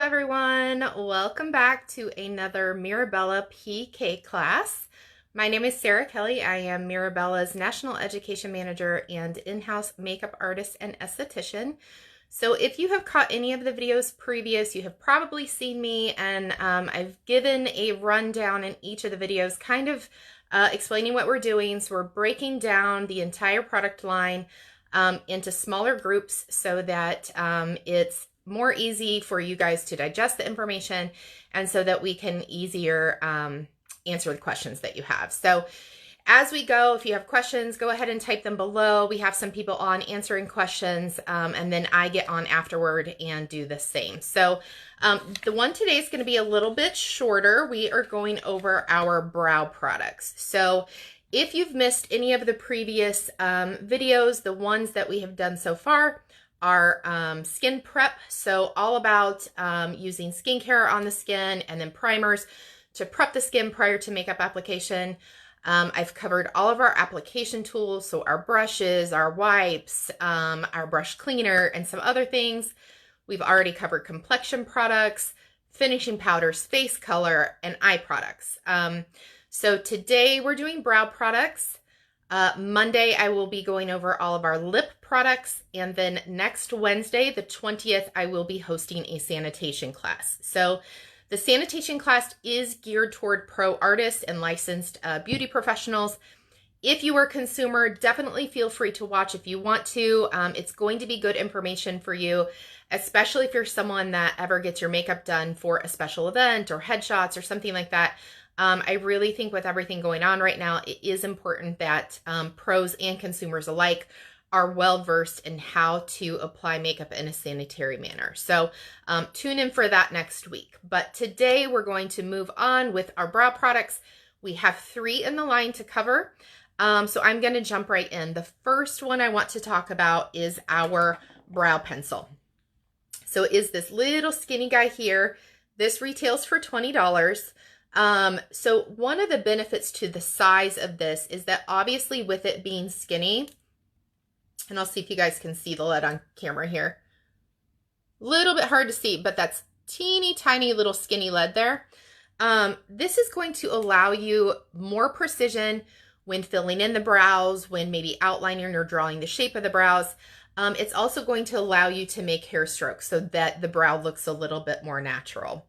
everyone, welcome back to another Mirabella PK class. My name is Sara Kelly. I am Mirabella's National Education Manager and in-house makeup artist and esthetician. So if you have caught any of the videos previous, you have probably seen me, and I've given a rundown in each of the videos kind of explaining what we're doing. So we're breaking down the entire product line into smaller groups so that it's more easy for you guys to digest the information and so that we can easier answer the questions that you have. So as we go, if you have questions, go ahead and type them below. We have some people on answering questions, and then I get on afterward and do the same. So the one today is going to be a little bit shorter. We are going over our brow products. So if you've missed any of the previous videos, the ones that we have done so far are skin prep. So all about using skincare on the skin and then primers to prep the skin prior to makeup application. I've covered all of our application tools, so our brushes, our wipes, our brush cleaner, and some other things. We've already covered complexion products, finishing powders, face color, and eye products. So today we're doing brow products. Monday, I will be going over all of our lip products. And then next Wednesday, the 20th, I will be hosting a sanitation class. So the sanitation class is geared toward pro artists and licensed beauty professionals. If you are a consumer, definitely feel free to watch if you want to. It's going to be good information for you, especially if you're someone that ever gets your makeup done for a special event or headshots or something like that. I really think with everything going on right now, it is important that pros and consumers alike are well-versed in how to apply makeup in a sanitary manner. So tune in for that next week. But today we're going to move on with our brow products. We have 3 in the line to cover. So I'm going to jump right in. The first one I want to talk about is our brow pencil. So it is this little skinny guy here. This retails for $20. So one of the benefits to the size of this is that obviously with it being skinny, and I'll see if you guys can see the lead on camera here. A little bit hard to see, but that's teeny tiny little skinny lead there. This is going to allow you more precision when filling in the brows, when maybe outlining or drawing the shape of the brows. It's also going to allow you to make hair strokes so that the brow looks a little bit more natural.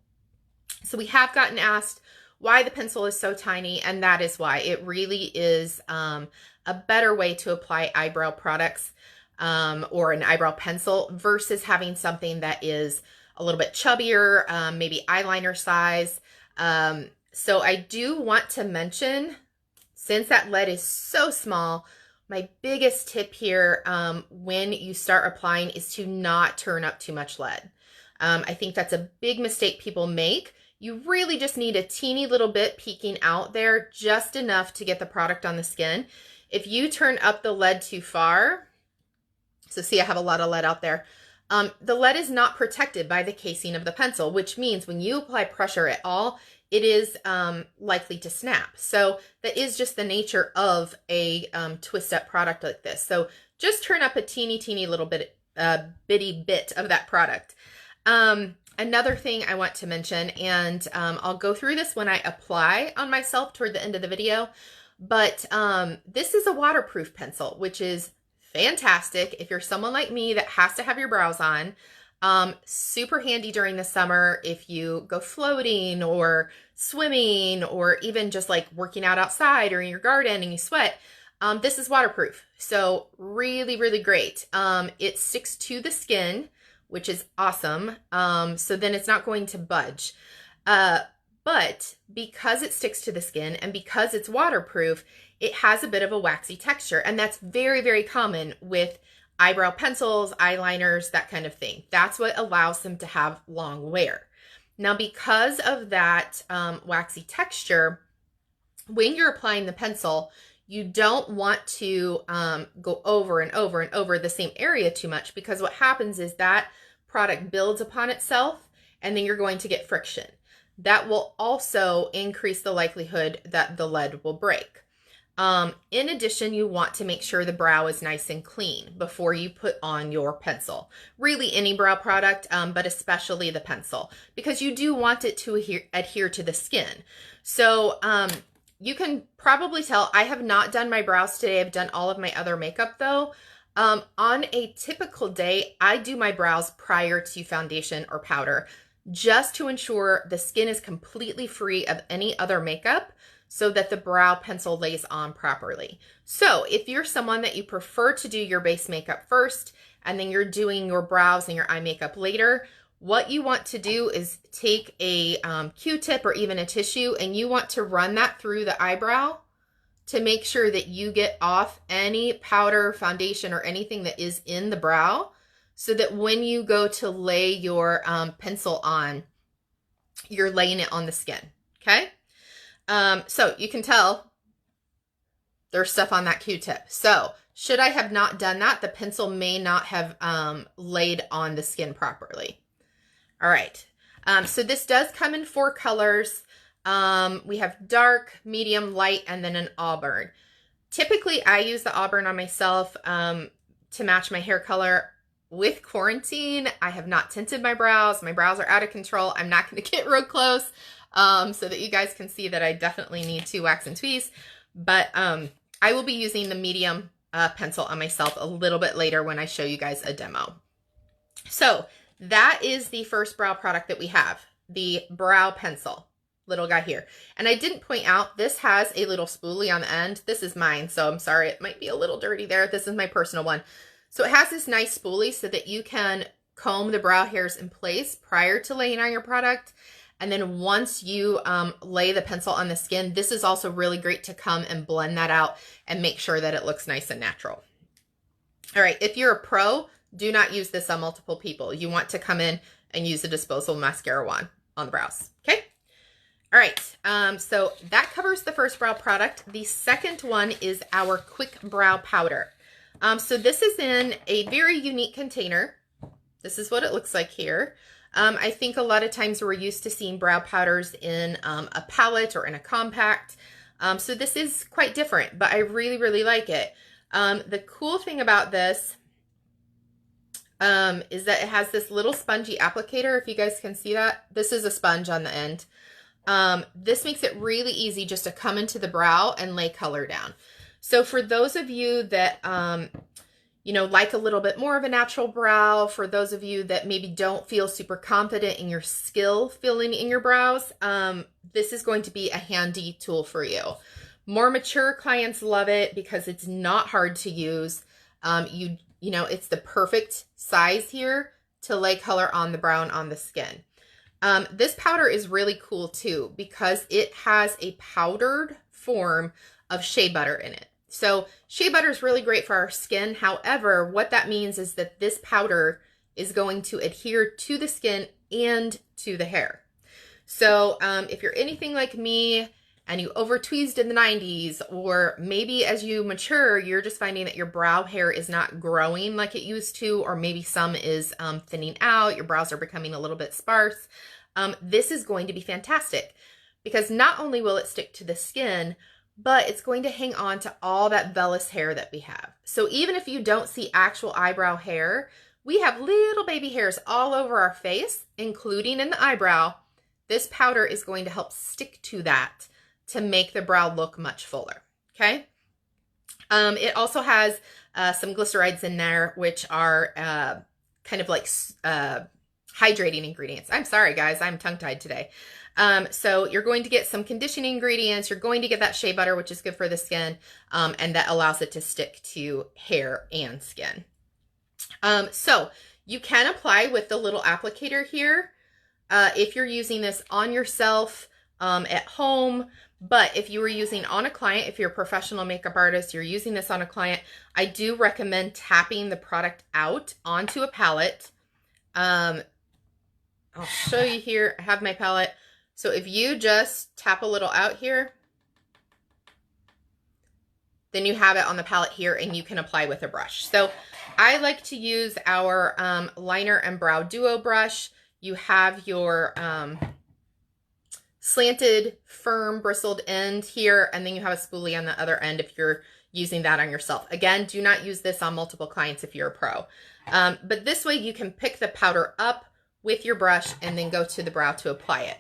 So we have gotten asked why the pencil is so tiny, and that is why. It really is a better way to apply eyebrow products or an eyebrow pencil versus having something that is a little bit chubbier, maybe eyeliner size. So I do want to mention, since that lead is so small, my biggest tip here when you start applying is to not turn up too much lead. I think that's a big mistake people make. You really just need a teeny little bit peeking out there, just enough to get the product on the skin. If you turn up the lead too far, so see I have a lot of lead out there, the lead is not protected by the casing of the pencil, which means when you apply pressure at all, it is likely to snap. So that is just the nature of a twist-up product like this. So just turn up a teeny little bit, bitty bit of that product. Another thing I want to mention, and I'll go through this when I apply on myself toward the end of the video, but this is a waterproof pencil, which is fantastic if you're someone like me that has to have your brows on. Super handy during the summer if you go floating or swimming or even just like working out outside or in your garden and you sweat. This is waterproof, so really great. It sticks to the skin, which is awesome. So then it's not going to budge. But because it sticks to the skin and because it's waterproof, it has a bit of a waxy texture. And that's very common with eyebrow pencils, eyeliners, that kind of thing. That's what allows them to have long wear. Now, because of that waxy texture, when you're applying the pencil, you don't want to go over and over the same area too much, because what happens is that product builds upon itself and then you're going to get friction. That will also increase the likelihood that the lead will break. In addition, you want to make sure the brow is nice and clean before you put on your pencil. Really any brow product, but especially the pencil, because you do want it to adhere to the skin. So you can probably tell I have not done my brows today. I've done all of my other makeup though. On a typical day, I do my brows prior to foundation or powder just to ensure the skin is completely free of any other makeup so that the brow pencil lays on properly. So if you're someone that you prefer to do your base makeup first and then you're doing your brows and your eye makeup later, what you want to do is take a Q-tip or even a tissue, and you want to run that through the eyebrow to make sure that you get off any powder, foundation, or anything that is in the brow, so that when you go to lay your pencil on, you're laying it on the skin, okay? So you can tell there's stuff on that Q-tip. So should I have not done that, the pencil may not have laid on the skin properly. All right. So this does come in 4 colors. We have dark, medium, light, and then an auburn. Typically, I use the auburn on myself to match my hair color. With quarantine, I have not tinted my brows. My brows are out of control. I'm not going to get real close so that you guys can see that I definitely need to wax and tweeze. But I will be using the medium pencil on myself a little bit later when I show you guys a demo. So that is the first brow product that we have, the brow pencil. Little guy here. And I didn't point out, this has a little spoolie on the end. This is mine, so I'm sorry, it might be a little dirty there. This is my personal one. So it has this nice spoolie so that you can comb the brow hairs in place prior to laying on your product. And then once you lay the pencil on the skin, this is also really great to come and blend that out and make sure that it looks nice and natural. All right, if you're a pro, do not use this on multiple people. You want to come in and use a disposable mascara wand on the brows, okay? All right, so that covers the first brow product. The second one is our quick brow powder. So this is in a very unique container. This is what it looks like here. I think a lot of times we're used to seeing brow powders in a palette or in a compact. So this is quite different, but I really, really like it. The cool thing about this is that it has this little spongy applicator, if you guys can see that. This is a sponge on the end. This makes it really easy just to come into the brow and lay color down. So for those of you that, you know, like a little bit more of a natural brow, for those of you that maybe don't feel super confident in your skill filling in your brows, this is going to be a handy tool for you. More mature clients love it because it's not hard to use. You know, it's the perfect size here to lay color on the brow and on the skin. This powder is really cool too because it has a powdered form of shea butter in it. So shea butter is really great for our skin. However, what that means is that this powder is going to adhere to the skin and to the hair. So if you're anything like me and you over tweezed in the 90s, or maybe as you mature, you're just finding that your brow hair is not growing like it used to, or maybe some is thinning out, your brows are becoming a little bit sparse, this is going to be fantastic because not only will it stick to the skin, but it's going to hang on to all that vellus hair that we have. So even if you don't see actual eyebrow hair, we have little baby hairs all over our face, including in the eyebrow. This powder is going to help stick to that to make the brow look much fuller, okay? It also has some glycerides in there, which are kind of like hydrating ingredients. I'm sorry, guys, I'm tongue-tied today. So you're going to get some conditioning ingredients. You're going to get that shea butter, which is good for the skin, and that allows it to stick to hair and skin. So you can apply with the little applicator here if you're using this on yourself at home. But if you were using on a client, if you're a professional makeup artist, you're using this on a client, I do recommend tapping the product out onto a palette. I'll show you here. I have my palette. So if you just tap a little out here, then you have it on the palette here and you can apply with a brush. So I like to use our liner and brow duo brush. You have your slanted, firm, bristled end here, and then you have a spoolie on the other end if you're using that on yourself. Again, do not use this on multiple clients if you're a pro. But this way you can pick the powder up with your brush and then go to the brow to apply it.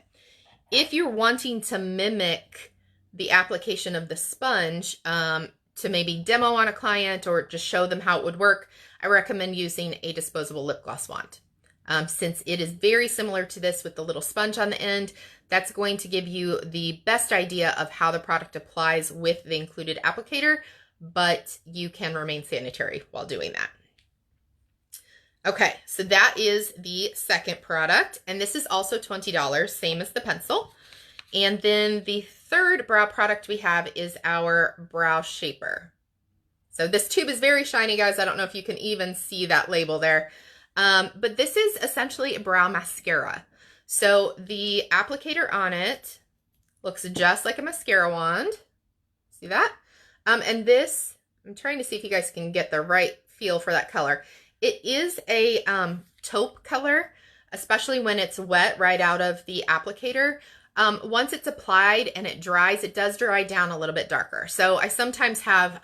If you're wanting to mimic the application of the sponge to maybe demo on a client or just show them how it would work, I recommend using a disposable lip gloss wand. Since it is very similar to this with the little sponge on the end, that's going to give you the best idea of how the product applies with the included applicator, but you can remain sanitary while doing that. Okay, so that is the second product, and this is also $20, same as the pencil. And then the third brow product we have is our brow shaper. So this tube is very shiny, guys. I don't know if you can even see that label there. But this is essentially a brow mascara. So the applicator on it looks just like a mascara wand. See that? And this, I'm trying to see if you guys can get the right feel for that color. It is a taupe color, especially when it's wet right out of the applicator. Once it's applied and it dries, it does dry down a little bit darker. So I sometimes have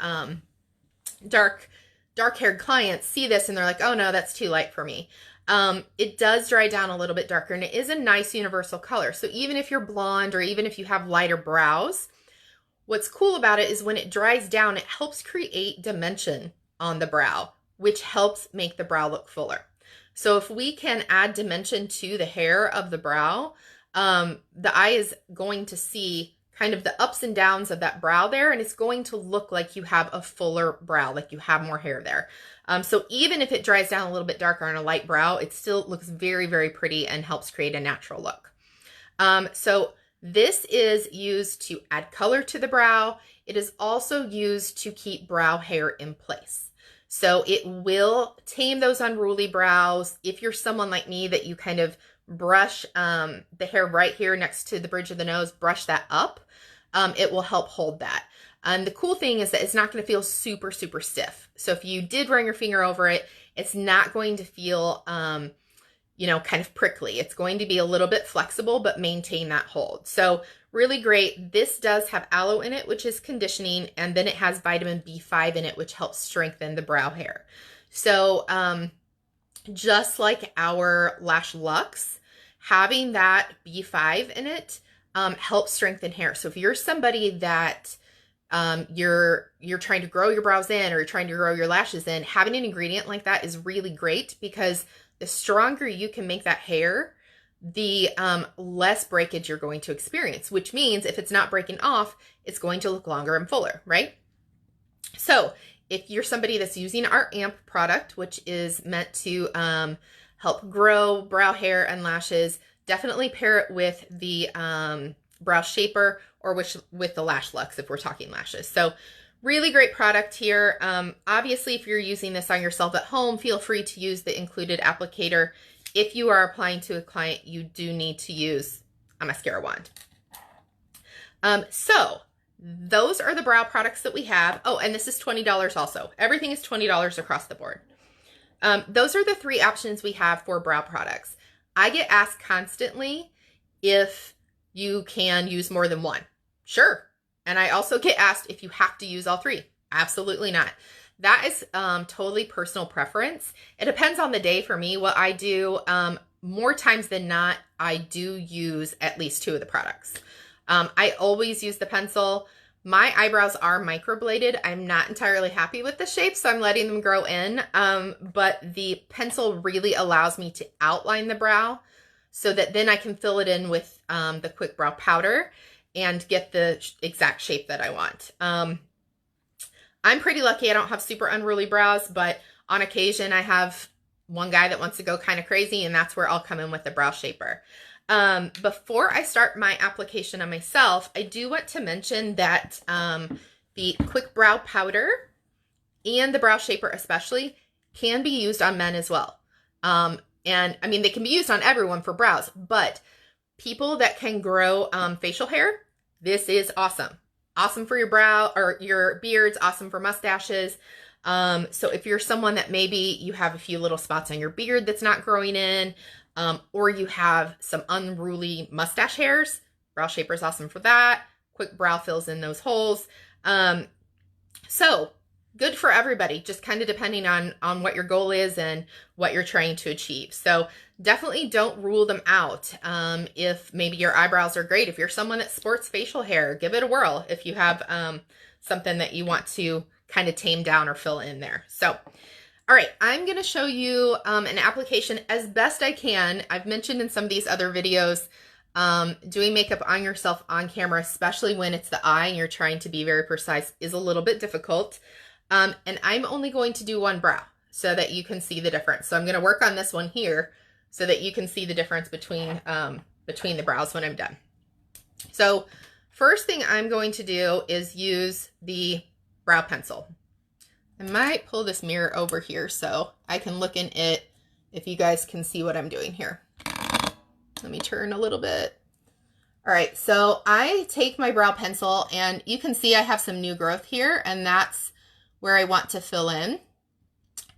dark-haired clients see this and they're like, oh no, that's too light for me. It does dry down a little bit darker, and it is a nice universal color. So even if you're blonde or even if you have lighter brows, what's cool about it is when it dries down, it helps create dimension on the brow, which helps make the brow look fuller. So if we can add dimension to the hair of the brow, the eye is going to see kind of the ups and downs of that brow there, and it's going to look like you have a fuller brow, like you have more hair there. So even if it dries down a little bit darker on a light brow, it still looks very, very pretty and helps create a natural look. So this is used to add color to the brow. It is also used to keep brow hair in place. So it will tame those unruly brows. If you're someone like me that you kind of brush the hair right here next to the bridge of the nose, brush that up, it will help hold that. The cool thing is that it's not going to feel super, super stiff. So if you did run your finger over it, it's not going to feel, you know, kind of prickly. It's going to be a little bit flexible, but maintain that hold. So really great. This does have aloe in it, which is conditioning, and then it has vitamin B5 in it, which helps strengthen the brow hair. So just like our Lash Luxe, having that B5 in it helps strengthen hair. So if you're somebody that you're trying to grow your brows in, or you're trying to grow your lashes in, having an ingredient like that is really great, because the stronger you can make that hair, the less breakage you're going to experience, which means if it's not breaking off, it's going to look longer and fuller, right? So if you're somebody that's using our AMP product, which is meant to help grow brow hair and lashes, definitely pair it with the brow shaper, or with the Lash Luxe if we're talking lashes. So really great product here. Obviously, if you're using this on yourself at home, feel free to use the included applicator. If you are applying to a client, you do need to use a mascara wand. So those are the brow products that we have. Oh, and this is $20 also. Everything is $20 across the board. Those are the three options we have for brow products. I get asked constantly if you can use more than one. Sure. And I also get asked if you have to use all three. Absolutely not. That is totally personal preference. It depends on the day for me. What I do, more times than not, I do use at least two of the products. I always use the pencil. My eyebrows are microbladed. I'm not entirely happy with the shape, so I'm letting them grow in. But the pencil really allows me to outline the brow so that then I can fill it in with the Quick Brow Powder and get the exact shape that I want. I'm pretty lucky I don't have super unruly brows, but on occasion I have one guy that wants to go kind of crazy, and that's where I'll come in with the brow shaper. Before I start my application on myself, I do want to mention that the Quick Brow Powder and the brow shaper especially can be used on men as well. And I mean, they can be used on everyone for brows, but people that can grow facial hair, this is awesome. Awesome for your brow or your beards, awesome for mustaches. So if you're someone that maybe you have a few little spots on your beard that's not growing in, or you have some unruly mustache hairs, Brow Shaper is awesome for that. Quick brow fills in those holes. So good for everybody, just kind of depending on what your goal is and what you're trying to achieve. So definitely don't rule them out. If maybe your eyebrows are great, if you're someone that sports facial hair, give it a whirl if you have something that you want to kind of tame down or fill in there. So, all right, I'm going to show you an application as best I can. I've mentioned in some of these other videos, doing makeup on yourself on camera, especially when it's the eye and you're trying to be very precise, is a little bit difficult. And I'm only going to do one brow so that you can see the difference. So I'm going to work on this one here so that you can see the difference between the brows when I'm done. So first thing I'm going to do is use the brow pencil. I might pull this mirror over here so I can look in it if you guys can see what I'm doing here. Let me turn a little bit. All right, so I take my brow pencil and you can see I have some new growth here, and that's where I want to fill in.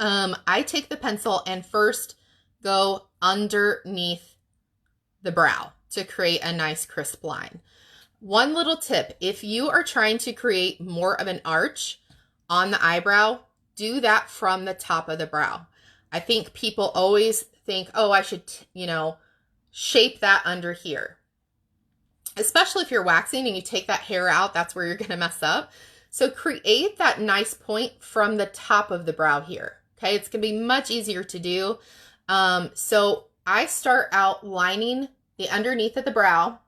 I take the pencil and first go underneath the brow to create a nice crisp line. One little tip, if you are trying to create more of an arch on the eyebrow, do that from the top of the brow. I think people always think, oh, I should, shape that under here. Especially if you're waxing and you take that hair out, that's where you're going to mess up. So create that nice point from the top of the brow here. Okay, it's going to be much easier to do. So I start out lining the underneath of the brow,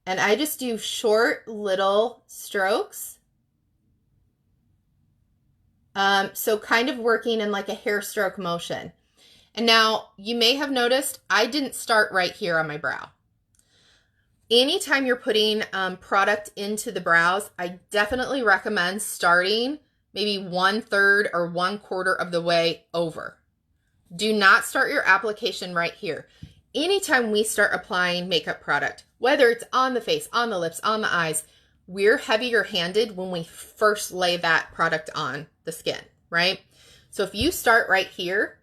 and I just do short little strokes. So kind of working in like a hair stroke motion. And now you may have noticed I didn't start right here on my brow. Anytime you're putting product into the brows, I definitely recommend starting maybe 1/3 or 1/4 of the way over. Do not start your application right here. Anytime we start applying makeup product, whether it's on the face, on the lips, on the eyes, we're heavier handed when we first lay that product on the skin, right? So if you start right here,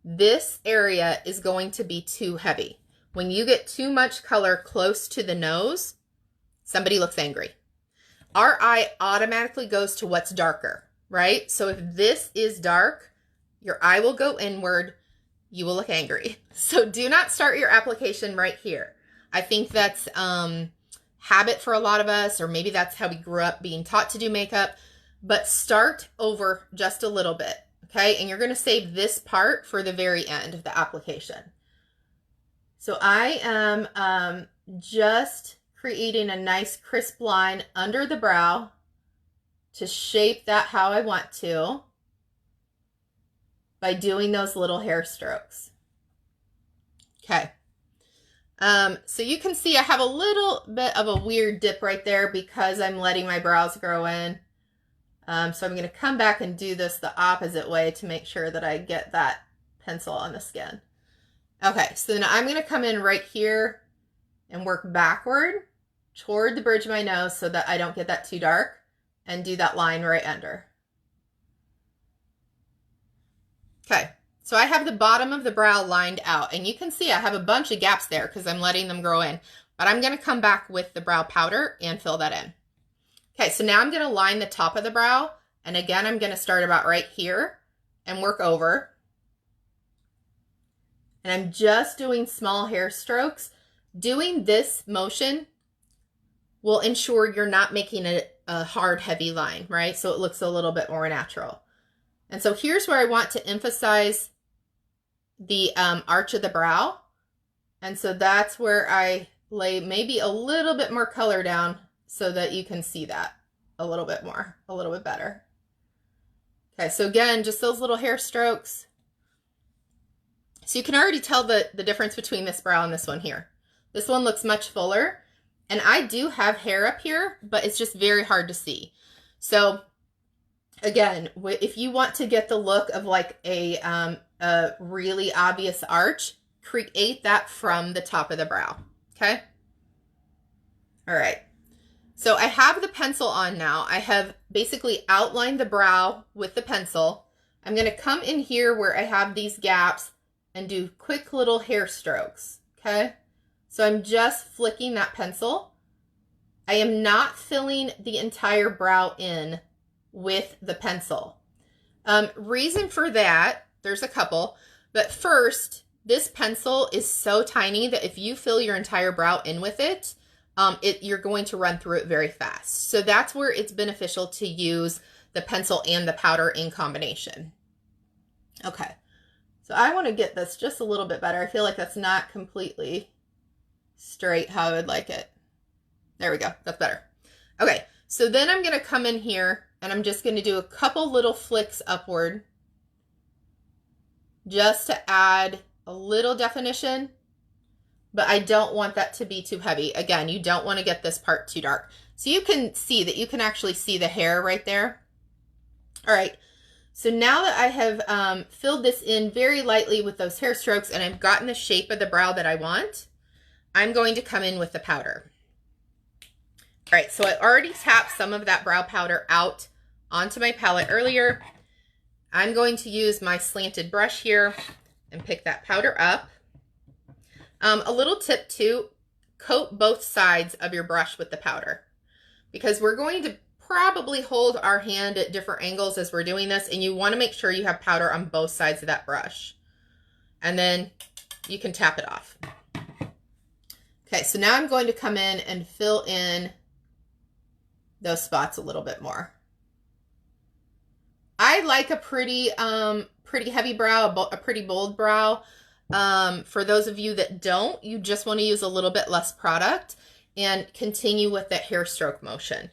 this area is going to be too heavy. When you get too much color close to the nose, somebody looks angry. Our eye automatically goes to what's darker, right? So if this is dark, your eye will go inward, you will look angry. So do not start your application right here. I think that's habit for a lot of us, or maybe that's how we grew up being taught to do makeup, but start over just a little bit, okay? And you're gonna save this part for the very end of the application. So I am just creating a nice crisp line under the brow to shape that how I want to by doing those little hair strokes. Okay. So you can see I have a little bit of a weird dip right there because I'm letting my brows grow in. So I'm going to come back and do this the opposite way to make sure that I get that pencil on the skin. Okay, so then I'm going to come in right here and work backward toward the bridge of my nose so that I don't get that too dark, and do that line right under. Okay, so I have the bottom of the brow lined out, and you can see I have a bunch of gaps there because I'm letting them grow in, but I'm going to come back with the brow powder and fill that in. Okay, so now I'm going to line the top of the brow, and again, I'm going to start about right here and work over. And I'm just doing small hair strokes. Doing this motion will ensure you're not making a hard, heavy line, right? So it looks a little bit more natural. And so here's where I want to emphasize the arch of the brow. And so that's where I lay maybe a little bit more color down so that you can see that a little bit more, a little bit better. Okay, so again, just those little hair strokes. So you can already tell the difference between this brow and this one here. This one looks much fuller, and I do have hair up here, but it's just very hard to see. So again, if you want to get the look of like a really obvious arch, create that from the top of the brow, okay? All right, so I have the pencil on now. I have basically outlined the brow with the pencil. I'm gonna come in here where I have these gaps and do quick little hair strokes, okay? So I'm just flicking that pencil. I am not filling the entire brow in with the pencil. Reason for that, there's a couple, but first, this pencil is so tiny that if you fill your entire brow in with it, you're going to run through it very fast. So that's where it's beneficial to use the pencil and the powder in combination. Okay, so I want to get this just a little bit better. I feel like that's not completely straight how I would like it. There we go, that's better. Okay, so then I'm gonna come in here and I'm just gonna do a couple little flicks upward just to add a little definition, but I don't want that to be too heavy. Again, you don't want to get this part too dark. So you can see that you can actually see the hair right there. All right, so now that I have filled this in very lightly with those hair strokes and I've gotten the shape of the brow that I want, I'm going to come in with the powder. All right, so I already tapped some of that brow powder out onto my palette earlier. I'm going to use my slanted brush here and pick that powder up. A little tip too, coat both sides of your brush with the powder because we're going to probably hold our hand at different angles as we're doing this, and you want to make sure you have powder on both sides of that brush. And then you can tap it off. Okay, so now I'm going to come in and fill in those spots a little bit more. I like a pretty heavy brow, a pretty bold brow. For those of you that don't, you just want to use a little bit less product and continue with that hair stroke motion.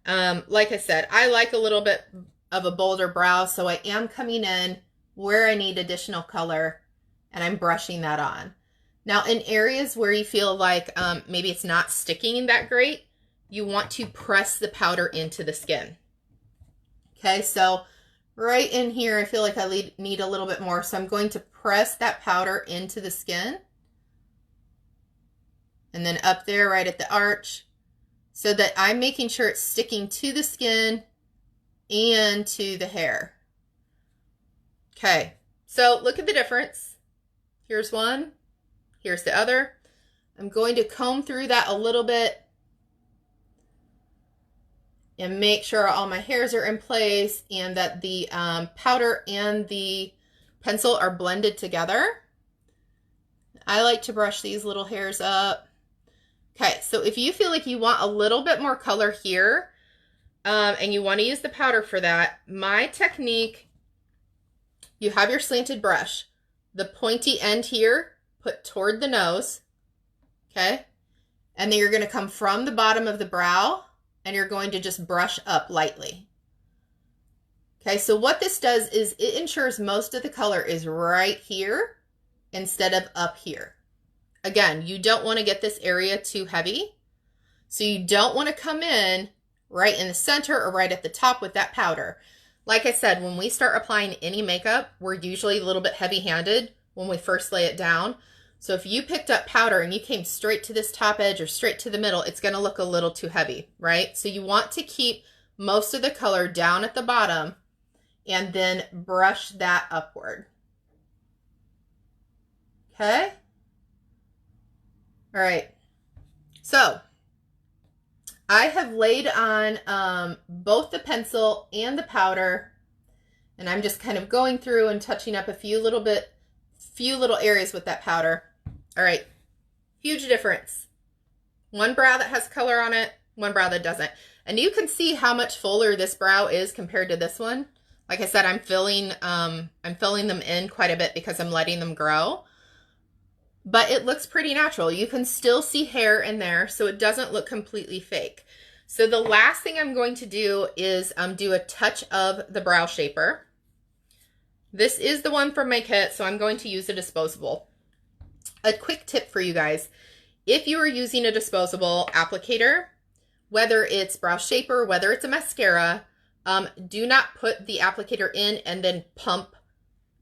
Like I said, I like a little bit of a bolder brow, so I am coming in where I need additional color and I'm brushing that on. Now in areas where you feel like maybe it's not sticking that great, you want to press the powder into the skin. Okay, so right in here, I feel like I need a little bit more. So I'm going to press that powder into the skin. And then up there, right at the arch, so that I'm making sure it's sticking to the skin and to the hair. Okay, so look at the difference. Here's one, here's the other. I'm going to comb through that a little bit and make sure all my hairs are in place and that the powder and the pencil are blended together. I like to brush these little hairs up. Okay, so if you feel like you want a little bit more color here and you want to use the powder for that, my technique, you have your slanted brush, the pointy end here, put toward the nose, okay? And then you're going to come from the bottom of the brow and you're going to just brush up lightly. Okay, so what this does is it ensures most of the color is right here instead of up here. Again, you don't want to get this area too heavy. So you don't want to come in right in the center or right at the top with that powder. Like I said, when we start applying any makeup, we're usually a little bit heavy-handed when we first lay it down. So if you picked up powder and you came straight to this top edge or straight to the middle, it's going to look a little too heavy, right? So you want to keep most of the color down at the bottom and then brush that upward. Okay? All right. So I have laid on both the pencil and the powder, and I'm just kind of going through and touching up a few little areas with that powder. All right, huge difference. One brow that has color on it, one brow that doesn't. And you can see how much fuller this brow is compared to this one. Like I said, I'm filling them in quite a bit because I'm letting them grow. But it looks pretty natural. You can still see hair in there, so it doesn't look completely fake. So the last thing I'm going to do is do a touch of the brow shaper. This is the one from my kit, so I'm going to use a disposable. A quick tip for you guys. If you are using a disposable applicator, whether it's brow shaper, whether it's a mascara, do not put the applicator in and then pump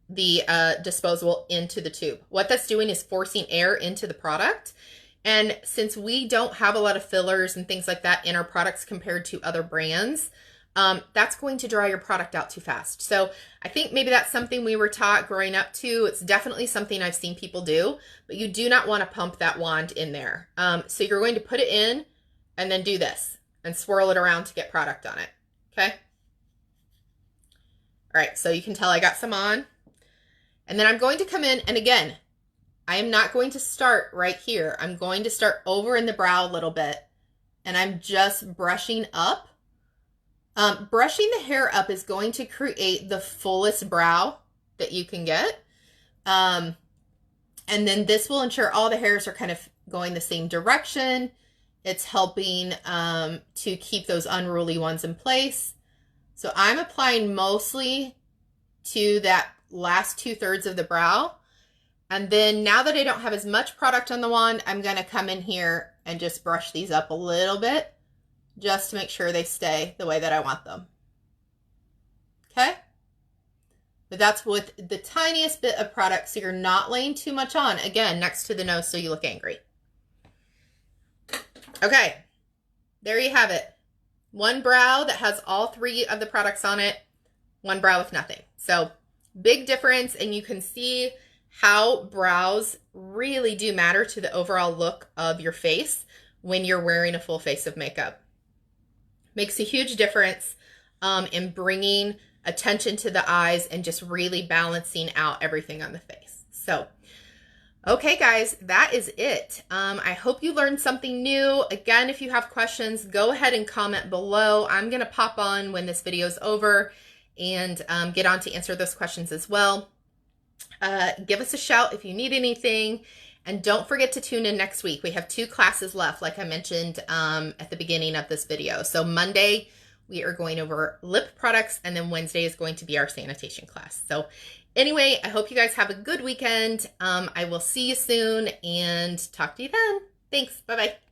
the disposable into the tube. What that's doing is forcing air into the product. And since we don't have a lot of fillers and things like that in our products compared to other brands, that's going to dry your product out too fast. So I think maybe that's something we were taught growing up too. It's definitely something I've seen people do, but you do not want to pump that wand in there. So you're going to put it in and then do this and swirl it around to get product on it. Okay. All right. So you can tell I got some on, and then I'm going to come in, and again, I am not going to start right here. I'm going to start over in the brow a little bit, and I'm just brushing up. Brushing the hair up is going to create the fullest brow that you can get. And then this will ensure all the hairs are kind of going the same direction. It's helping to keep those unruly ones in place. So I'm applying mostly to that last 2/3 of the brow. And then now that I don't have as much product on the wand, I'm going to come in here and just brush these up a little bit, just to make sure they stay the way that I want them. Okay? But that's with the tiniest bit of product, so you're not laying too much on. Again, next to the nose so you look angry. Okay, there you have it. One brow that has all 3 of the products on it, one brow with nothing. So big difference, and you can see how brows really do matter to the overall look of your face when you're wearing a full face of makeup. Makes a huge difference in bringing attention to the eyes and just really balancing out everything on the face. So, okay guys, that is it. I hope you learned something new. Again, if you have questions, go ahead and comment below. I'm gonna pop on when this video is over and get on to answer those questions as well. Give us a shout if you need anything. And don't forget to tune in next week. We have 2 classes left, like I mentioned at the beginning of this video. So Monday, we are going over lip products, and then Wednesday is going to be our sanitation class. So anyway, I hope you guys have a good weekend. I will see you soon and talk to you then. Thanks. Bye-bye.